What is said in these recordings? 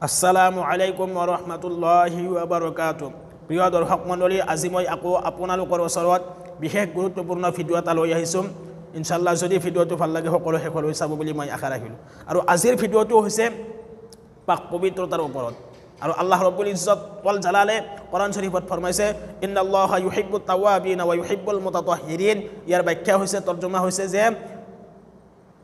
আসসালামু আলাইকুম ওয়া ৰাহমাতুল্লাহি ওয়া বাৰাকাতুহু। প্ৰিয় দৰ্শক মণ্ডলী, আজি মই আকৌ আপোনালোকৰ ওচৰত বিশেষ গুৰুত্বপূৰ্ণ ভিডিঅ' এটা লৈ আহিছোঁ। ইনশাআল্লাহ যদি ভিডিঅ'টো ভাল লাগে সকলো শেষলৈ চাব বুলি মই আশা ৰাখিলোঁ। আৰু আজিৰ ভিডিঅ'টো হৈছে পাক পবিত্ৰতাৰ ওপৰত। আৰু আল্লাহ ৰব্বুল ইজ্জত ওয়াল জালালে কোৰাণ শৰীফত ফৰমাইছে, ইন্নাল্লাহা ইউহিব্বুত তাওৱাবিন ওয়া ইউহিব্বুল মুতাতাহহিৰিন। ইয়াৰ ব্যাখ্যা হৈছে, তৰ্জমা হৈছে যে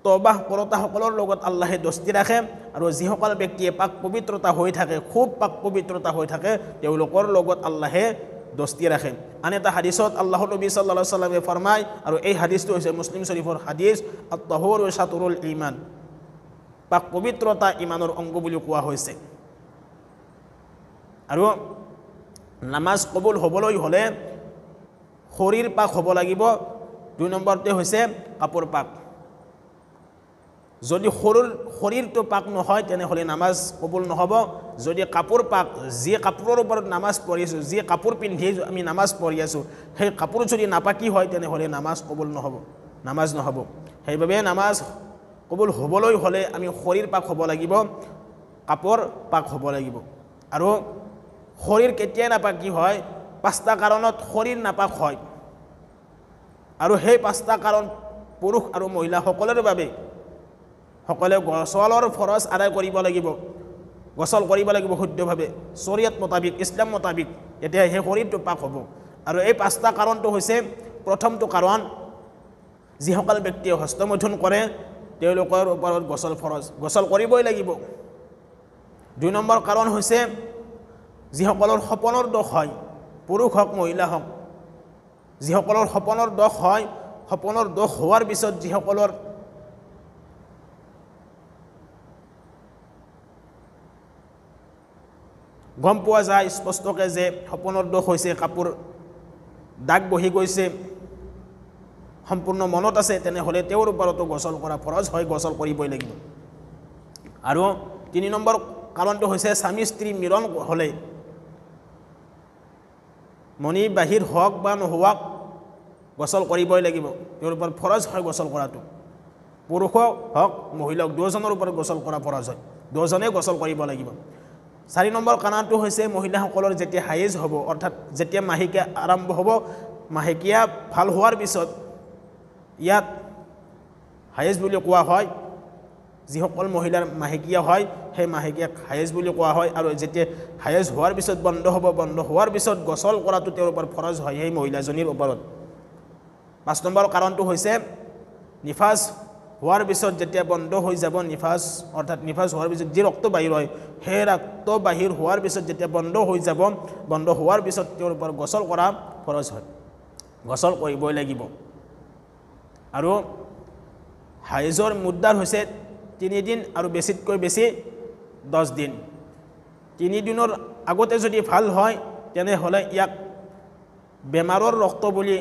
তওবাহ কৰোঁতাসকলৰ লগত আল্লাহে দস্তি ৰাখে, আৰু যিসকল ব্যক্তিয়ে পাক পবিত্ৰতা হৈ থাকে, খুব পাক পবিত্ৰতা হৈ থাকে, তেওঁলোকৰ লগত আল্লাহে দস্তি ৰাখে। আন এটা হাদিছত আল্লাহৰ নবী সাল্লাল্লাহু আলাইহি ওয়াসাল্লামে ফৰমায়, আৰু এই হাদিছটো হৈছে মুছলিম শৰীফৰ হাদিছ, আত-তাহুৰু শাতৰুল ঈমান। পাক পবিত্ৰতা ঈমানৰ অংগ বুলি কোৱা হৈছে। আৰু নামাজ কবুল হ'বলৈ হ'লে শৰীৰ পাক হ'ব লাগিব। ২ নম্বৰতে হৈছে কাপোৰ পাক। যদি শৰীৰটো পাক নহয় তেনেহ'লে নামাজ কবুল নহ'ব। যদি কাপোৰ পাক, যি কাপোৰৰ ওপৰত নামাজ পঢ়ি আছোঁ, যি কাপোৰ পিন্ধি আমি নামাজ পঢ়ি আছোঁ, সেই কাপোৰ যদি নাপাকি হয় তেনেহ'লে নামাজ কবুল নহ'ব, নামাজ নহ'ব। সেইবাবে নামাজ কবুল হ'বলৈ হ'লে আমি শৰীৰ পাক হ'ব লাগিব, কাপোৰ পাক হ'ব লাগিব। আৰু শৰীৰ কেতিয়া নাপাকি হয়? 5টা কাৰণত শৰীৰ নাপাক হয়, আৰু সেই 5টা কাৰণ পুৰুষ আৰু মহিলা সকলোৰে বাবে। সকলোৱে গছলৰ ফৰজ আদায় কৰিব লাগিব, গছল কৰিব লাগিব শুদ্ধভাৱে, শৰীয়ত মোতাবিক, ইছলাম মোতাবিক, তেতিয়া সেই শৰীৰটো পাক হ'ব। আৰু এই 5টা কাৰণটো হৈছে, প্ৰথমটো কাৰণ, যিসকল ব্যক্তিয়ে হস্তমৈথুন কৰে তেওঁলোকৰ ওপৰত গছল ফৰজ, গছল কৰিবই লাগিব। ২ নম্বৰ কাৰণ হৈছে, যিসকলৰ সপোনৰ দোষ হয়, পুৰুষ হওক মহিলা হওক, যিসকলৰ সপোনৰ দোষ হয়, সপোনৰ দোষ হোৱাৰ পিছত যিসকলৰ গম পোৱা যায় স্পষ্টকৈ যে সপোনৰ দোষ হৈছে, কাপোৰ দাগ বহি গৈছে, সম্পূৰ্ণ মনত আছে, তেনেহ'লে তেওঁৰ ওপৰতো গছল কৰা ফৰজ হয়, গছল কৰিবই লাগিব। আৰু ৩ নম্বৰ কাৰণটো হৈছে, স্বামী স্ত্ৰী মিলন হ'লে, মণি বাহিৰ হওক বা নোহোৱাক গছল কৰিবই লাগিব, তেওঁৰ ওপৰত ফৰজ হয় গছল কৰাটো। পুৰুষ হওক মহিলাক দুয়োজনৰ ওপৰত গছল কৰা ফৰজ হয়, দুয়োজনে গছল কৰিব লাগিব। ৪ নম্বৰ কাৰণটো হৈছে, মহিলাসকলৰ যেতিয়া হাইজ হ'ব, অৰ্থাৎ যেতিয়া মাহেকীয়া আৰম্ভ হ'ব, মাহেকীয়া ভাল হোৱাৰ পিছত, ইয়াত হাইজ বুলি কোৱা হয়, যিসকল মহিলাৰ মাহেকীয়া হয় সেই মাহেকীয়াক হাইজ বুলি কোৱা হয়। আৰু যেতিয়া হাইজ হোৱাৰ পিছত বন্ধ হ'ব, বন্ধ হোৱাৰ পিছত গছল কৰাটো তেওঁৰ ওপৰত ফৰজ হয়, সেই মহিলাজনীৰ ওপৰত। ৫ নম্বৰ কাৰণটো হৈছে, নিফাজ হোৱাৰ পিছত যেতিয়া বন্ধ হৈ যাব, নিফাজ অৰ্থাৎ নিফাজ হোৱাৰ পিছত যি ৰক্ত বাহিৰ হয়, সেই ৰক্ত বাহিৰ হোৱাৰ পিছত যেতিয়া বন্ধ হৈ যাব, বন্ধ হোৱাৰ পিছত তেওঁৰ ওপৰত গছল কৰা ফৰজ হয়, গছল কৰিবই লাগিব। আৰু হাইজৰ মুদ্দাৰ হৈছে ৩ দিন, আৰু বেছিতকৈ বেছি 10 দিন। ৩ দিনৰ আগতে যদি ভাল হয় তেনেহ'লে ইয়াক বেমাৰৰ ৰক্ত বুলি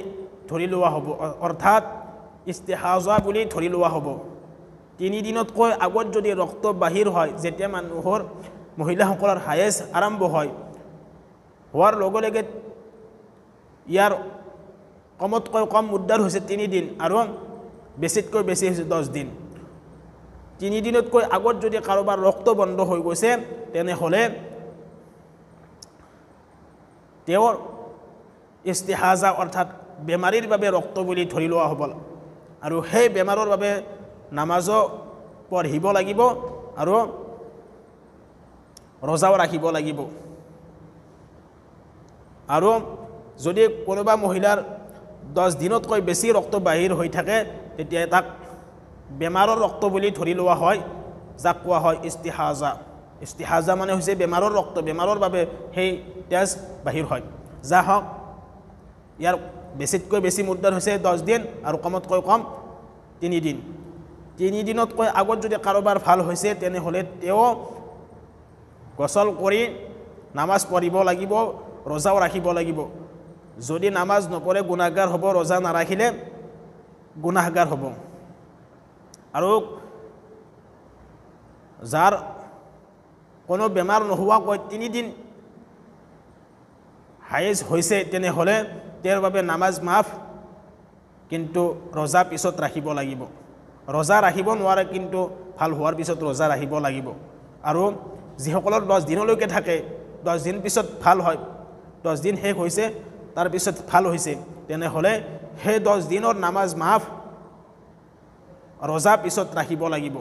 ধৰি লোৱা হ'ব, অৰ্থাৎ ইস্তিহাজা বুলি ধৰি লোৱা হ'ব। ৩ দিনতকৈ আগত যদি ৰক্ত বাহিৰ হয়, যেতিয়া মানুহৰ মহিলাসকলৰ হাইজ আৰম্ভ হয়, হোৱাৰ লগে লগে ইয়াৰ কমতকৈ কম মুদ্দাৰ হৈছে ৩ দিন, আৰু বেছিতকৈ বেছি হৈছে 10 দিন। ৩ দিনতকৈ আগত যদি কাৰোবাৰ ৰক্ত বন্ধ হৈ গৈছে তেনেহ'লে তেওঁৰ ইস্তিহাজা অৰ্থাৎ বেমাৰীৰ বাবে ৰক্ত বুলি ধৰি লোৱা হ'ব, আৰু সেই বেমাৰৰ বাবে নামাজো পঢ়িব লাগিব আৰু ৰোজাও ৰাখিব লাগিব। আৰু যদি কোনোবা মহিলাৰ 10 দিনতকৈ বেছি ৰক্ত বাহিৰ হৈ থাকে, তেতিয়া তাক বেমাৰৰ ৰক্ত বুলি ধৰি লোৱা হয়, যাক কোৱা হয় ইস্তিহাজা। ইস্তিহাজা মানে হৈছে বেমাৰৰ ৰক্ত, বেমাৰৰ বাবে সেই তেজ বাহিৰ হয়। যা হওক, ইয়াৰ বেছিতকৈ বেছি মুদ্দাৰ হৈছে 10 দিন, আৰু কমতকৈ কম 3 দিন। 3 দিনতকৈ আগত যদি কাৰোবাৰ ভাল হৈছে তেনেহ'লে তেওঁ গছল কৰি নামাজ পঢ়িব লাগিব, ৰোজাও ৰাখিব লাগিব। যদি নামাজ নপঢ়ে গুনাহগাৰ হ'ব, ৰোজা নাৰাখিলে গুনাহগাৰ হ'ব। আৰু যাৰ কোনো বেমাৰ নোহোৱাকৈ 3 দিন হাইজ হৈছে তেনেহ'লে তেওঁৰ বাবে নামাজ মাফ, কিন্তু ৰোজা পিছত ৰাখিব লাগিব। ৰোজা ৰাখিব নোৱাৰে, কিন্তু ভাল হোৱাৰ পিছত ৰোজা ৰাখিব লাগিব। আৰু যিসকলৰ 10 দিনলৈকে থাকে 10 দিন পিছত ভাল হয় 10 দিন শেষ হৈছে তাৰ পিছত ভাল হৈছে তেনেহ'লে সেই 10 দিনৰ নামাজ মাফ ৰজা পিছত ৰাখিব লাগিব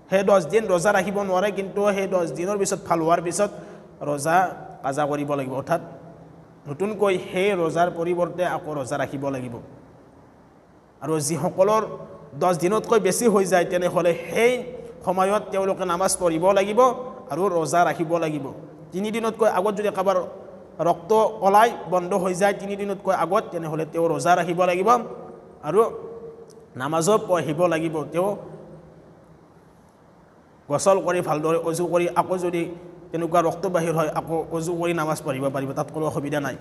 সেই 10 দিন ৰজা ৰাখিব নোৱাৰে কিন্তু সেই 10 দিনৰ পিছত ভাল হোৱাৰ পিছত ৰজা কাজা কৰিব লাগিব অৰ্থাৎ নতুনকৈ সেই ৰজাৰ পৰিৱৰ্তে আকৌ ৰজা ৰাখিব লাগিব আৰু যিসকলৰ 10 দিনতকৈ বেছি হৈ যায় তেনেহ'লে সেই সময়ত তেওঁলোকে নামাজ পঢ়িব লাগিব আৰু ৰজা ৰাখিব লাগিব 3 দিনতকৈ আগত যদি কাবাৰ ৰক্ত ওলাই বন্ধ হৈ যায় 3 দিনতকৈ আগত তেনেহ'লে তেওঁ ৰজা ৰাখিব লাগিব আৰু নামাজও পঢ়িব লাগিব তেওঁ গছল কৰি ভালদৰে অজু কৰি আকৌ যদি তেনেকুৱা ৰক্ত বাহিৰ হয় আকৌ অজু কৰি নামাজ পঢ়িব পাৰিব তাত কোনো অসুবিধা নাই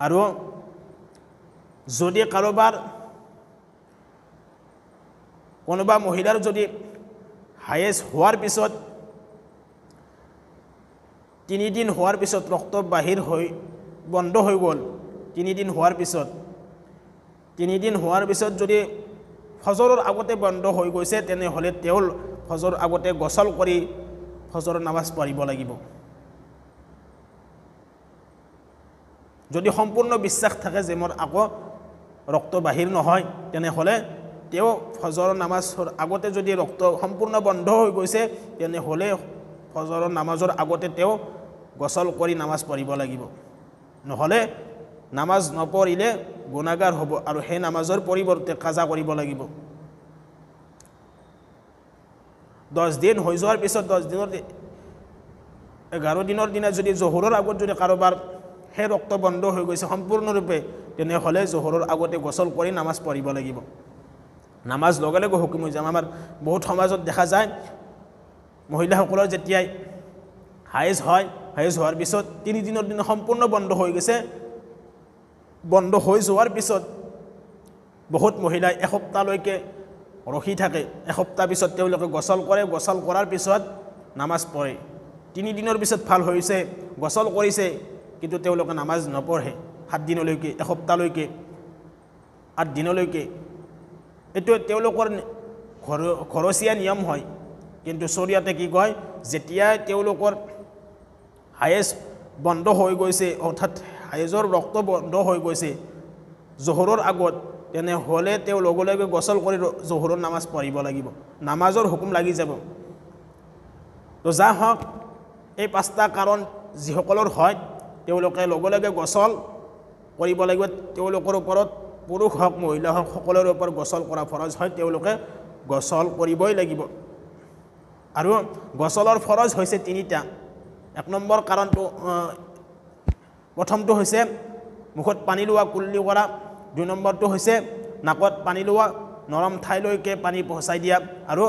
আৰু যদি কাৰোবাৰ কোনোবা মহিলাৰ যদি হায়েজ হোৱাৰ পিছত 3 দিন হোৱাৰ পিছত ৰক্ত বাহিৰ হৈ বন্ধ হৈ গ'ল 3 দিন হোৱাৰ পিছত 3 দিন হোৱাৰ পিছত যদি ফজৰৰ আগতে বন্ধ হৈ গৈছে তেনেহ'লে তেওঁ ফজৰ আগতে গছল কৰি ফজৰৰ নামাজ পঢ়িব লাগিব যদি সম্পূৰ্ণ বিশ্বাস থাকে যে মোৰ আকৌ ৰক্ত বাহিৰ নহয় তেনেহ'লে তেওঁ ফজৰৰ নামাজৰ আগতে যদি ৰক্ত সম্পূৰ্ণ বন্ধ হৈ গৈছে তেনেহ'লে ফজৰৰ নামাজৰ আগতে তেওঁ গছল কৰি নামাজ পঢ়িব লাগিব নহ'লে নামাজ নপঢ়িলে গুনাহগাৰ হ'ব আৰু সেই নামাজৰ পৰিৱৰ্তে কাজা কৰিব লাগিব 10 দিন হৈ যোৱাৰ পিছত 10 দিনৰ 11 দিনৰ দিনা যদি জোহৰৰ আগত যদি কাৰোবাৰ সেই ৰক্ত বন্ধ হৈ গৈছে সম্পূৰ্ণৰূপে তেনেহ'লে জোহৰৰ আগতে গছল কৰি নামাজ পঢ়িব লাগিব নামাজ লগে লগে হুকুম হৈ যায় আমাৰ বহুত সমাজত দেখা যায় মহিলাসকলৰ যেতিয়াই হায়েজ হয় হায়েজ হোৱাৰ পিছত 3 দিনৰ দিনা সম্পূৰ্ণ বন্ধ হৈ গৈছে বন্ধ হৈ যোৱাৰ পিছত বহুত মহিলাই এসপ্তাহলৈকে ৰখি থাকে এসপ্তাহ পিছত তেওঁলোকে গছল কৰে গছল কৰাৰ পিছত নামাজ পঢ়ে 3 দিনৰ পিছত ভাল হৈছে গছল কৰিছে কিন্তু তেওঁলোকে নামাজ নপঢ়ে 7 দিনলৈকে এসপ্তাহলৈকে 8 দিনলৈকে এটো তেওঁলোকৰ ঘৰচীয়া নিয়ম হয় কিন্তু শৰীয়তে কি কয় যেতিয়া তেওঁলোকৰ হায়েজ বন্ধ হৈ গৈছে অৰ্থাৎ হায়েজৰ ৰক্ত বন্ধ হৈ গৈছে জোহৰৰ আগত তেনেহ'লে তেওঁ লগে লগে গছল কৰি জোহৰৰ নামাজ পঢ়িব লাগিব নামাজৰ হুকুম লাগি যাব তো যা হওক এই 5টা কাৰণ যিসকলৰ হয় তেওঁলোকে লগে লগে গছল কৰিব লাগিব তেওঁলোকৰ ওপৰত পুৰুষ হওক মহিলা হওক সকলোৰে ওপৰত গছল কৰা ফৰজ হয় তেওঁলোকে গছল কৰিবই লাগিব আৰু গছলৰ ফৰজ হৈছে 3টা 1 নম্বৰ কাৰণটো প্ৰথমটো হৈছে মুখত পানী লোৱা কুল্লি কৰা 2 নম্বৰটো হৈছে নাকত পানী লোৱা নৰম ঠাইলৈকে পানী পहुঁচাই দিয়া আৰু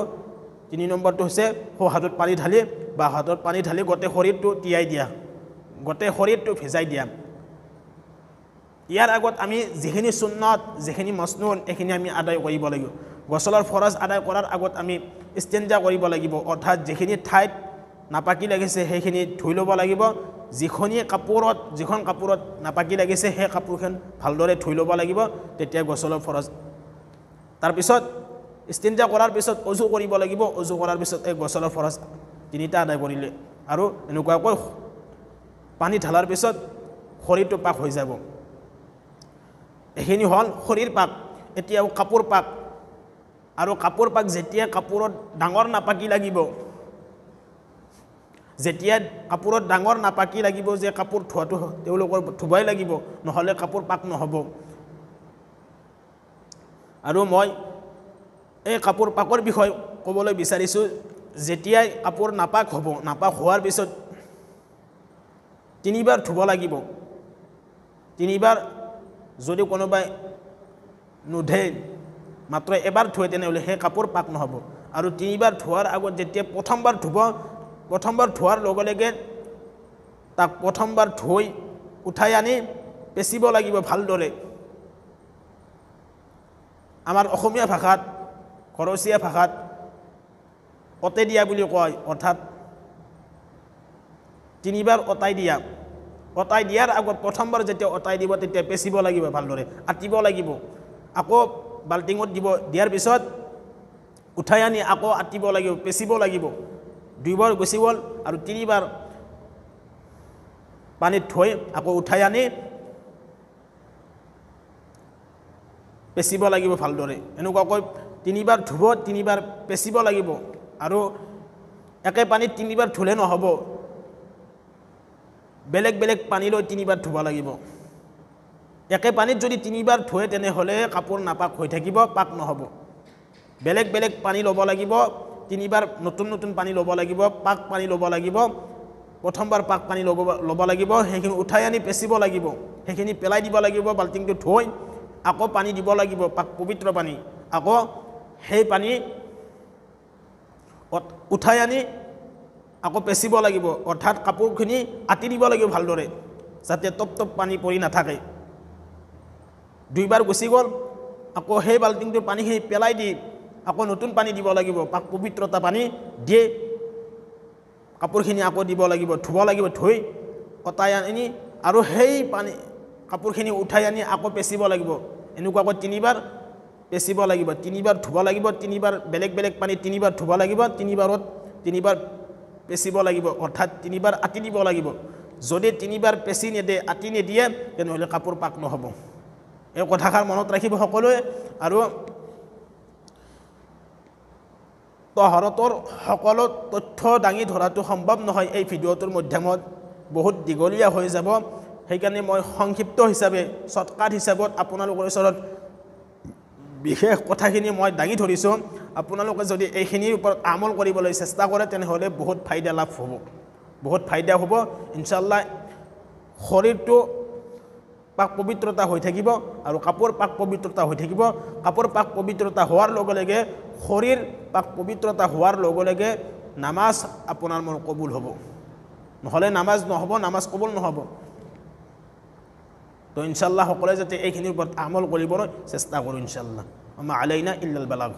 3 নম্বৰটো হৈছে সোঁ হাতত পানী ঢালি বা হাতত পানী ঢালি গোটেই শৰীৰটো তিয়াই দিয়া গোটেই শৰীৰটো ভিজাই দিয়া ইয়াৰ আগত আমি যিখিনি সুন্নত যিখিনি মসনুন এখিনি আমি আদায় কৰিব লাগিব গছলৰ ফৰজ আদায় কৰাৰ আগত আমি ইস্তেঞ্জা কৰিব লাগিব অৰ্থাৎ যিখিনি ঠাইত নাপাকি লাগিছে সেইখিনি ধুই ল'ব লাগিব যিখন কাপোৰত নাপাকি লাগিছে সেই কাপোৰখন ভালদৰে ধুই ল'ব লাগিব তেতিয়া গছলৰ ফৰজ তাৰ পিছত ইস্তেঞ্জা কৰাৰ পিছত অজু কৰিব লাগিব অজু কৰাৰ পিছত এই গছলৰ ফৰজ 3টা আদায় কৰিলে আৰু এনেকুৱাকৈ পানী ঢালাৰ পিছত শৰীৰটো পাক হৈ যাব এখিনি হল শৰীৰ পাক এতিয়াও কাপোৰ পাক আৰু কাপোৰ পাক যেতিয়া কাপোৰত ডাঙৰ নাপাকি লাগিব যেতিয়া কাপোৰত ডাঙৰ নাপাকি লাগিব যে কাপোৰ ধোৱাটো তেওঁলোকৰ ধুবাই লাগিব নহলে কাপোৰ পাক নহব আৰু মই এই কাপোৰ পাকৰ বিষয় ক'বলৈ বিচাৰিছো যেতিয়া কাপোৰ নাপাক হ'ব নাপাক হোৱাৰ পিছত 3বাৰ ধুব লাগিব 3বাৰ যদি কোনোবাই নুধে মাত্ৰ এবাৰ ধুৱে তেনেহ'লে সেই কাপোৰ পাক নহব আৰু 3বাৰ ধোৱাৰ আগত যেতিয়া প্ৰথমবাৰ ধোৱাৰ লগে লগে তাক প্ৰথমবাৰ ধুই উঠাই আনি পেচিব লাগিব ভালদৰে আমাৰ অসমীয়া ভাষাত ঘৰচীয়া ভাষাত অতে দিয়া বুলি কয় অৰ্থাৎ 3বাৰ অতাই দিয়াৰ আগত প্ৰথমবাৰ যেতিয়া অতাই দিব তেতিয়া পেচিব লাগিব ভালদৰে আতিব লাগিব আকৌ বাল্টিঙত দিয়াৰ পিছত উঠাই আনি আকৌ আতিব লাগিব পেচিব লাগিব দুইবাৰ গুচি গ'ল আৰু তিনিবাৰ পানীত থৈ আকৌ উঠাই আনি পেচিব লাগিব ভালদৰে এনেকুৱাকৈ তিনিবাৰ ধুব তিনিবাৰ পেচিব লাগিব আৰু একে পানীত তিনিবাৰ ধুলে নহ'ব বেলেগ বেলেগ পানী লৈ তিনিবাৰ ধুব লাগিব একে পানীত যদি তিনিবাৰ ধুৱে তেনেহ'লে কাপোৰ নাপাক হৈ থাকিব পাক নহ'ব বেলেগ বেলেগ পানী ল'ব লাগিব তিনিবাৰ নতুন নতুন পানী ল'ব লাগিব পাক পানী ল'ব লাগিব প্ৰথমবাৰ পাক পানী ল'ব লাগিব সেইখিনি উঠাই আনি পেচিব লাগিব সেইখিনি পেলাই দিব লাগিব বাল্টিংটো ধুই আকৌ পানী দিব লাগিব পাক পবিত্ৰ পানী আকৌ সেই পানী উঠাই আনি আকৌ পেচিব লাগিব অৰ্থাৎ কাপোৰখিনি আতি দিব লাগিব ভালদৰে যাতে টপ টপ পানী পৰি নাথাকে দুইবাৰ গুচি গ'ল আকৌ সেই বাল্টিংটো পানীখিনি পেলাই দি আকৌ নতুন পানী দিব লাগিব পাক পবিত্ৰতা পানী দিয়ে কাপোৰখিনি আকৌ দিব লাগিব ধুব লাগিব ধুই কটাই আনি আৰু সেই পানী কাপোৰখিনি উঠাই আনি আকৌ পেচিব লাগিব এনেকুৱাকৈ তিনিবাৰ পেচিব লাগিব তিনিবাৰ ধুব লাগিব তিনিবাৰ বেলেগ বেলেগ পানী তিনিবাৰ ধুব লাগিব তিনিবাৰ পেচিব লাগিব অৰ্থাৎ তিনিবাৰ আতি দিব লাগিব যদি তিনিবাৰ পেচি নিদিয়ে আতি নিদিয়ে তেনেহ'লে কাপোৰ পাক নহ'ব এই কথাষাৰ মনত ৰাখিব সকলোৱে আৰু তহৰতৰ সকলো তথ্য দাঙি ধৰাটো সম্ভৱ নহয় এই ভিডিঅ'টোৰ মাধ্যমত বহুত দীঘলীয়া হৈ যাব সেইকাৰণে মই সংক্ষিপ্ত হিচাপে শ্বৰ্টকাট হিচাপত আপোনালোকৰ ওচৰত বিশেষ কথাখিনি মই দাঙি ধৰিছোঁ আপোনালোকে যদি এইখিনিৰ ওপৰত আমল কৰিবলৈ চেষ্টা কৰে তেনেহ'লে বহুত ফাইদা লাভ হ'ব বহুত ফাইদা হ'ব ইনশাআল্লাহ শৰীৰটো পাক পবিত্ৰতা হৈ থাকিব আৰু কাপোৰ পাক পবিত্ৰতা হৈ থাকিব কাপোৰ পাক পবিত্ৰতা হোৱাৰ লগে লগে শৰীৰ পাক পবিত্ৰতা হোৱাৰ লগে লগে নামাজ আপোনাৰ মোৰ কবুল হ'ব নহ'লে নামাজ নহ'ব নামাজ কবুল নহ'ব তো ইনশাআল্লাহ সকলোৱে যাতে এইখিনিৰ ওপৰত আমল কৰিবলৈ চেষ্টা কৰোঁ ইনশাআল্লাহ আমা আলাইনা ইল্লাল বালাগ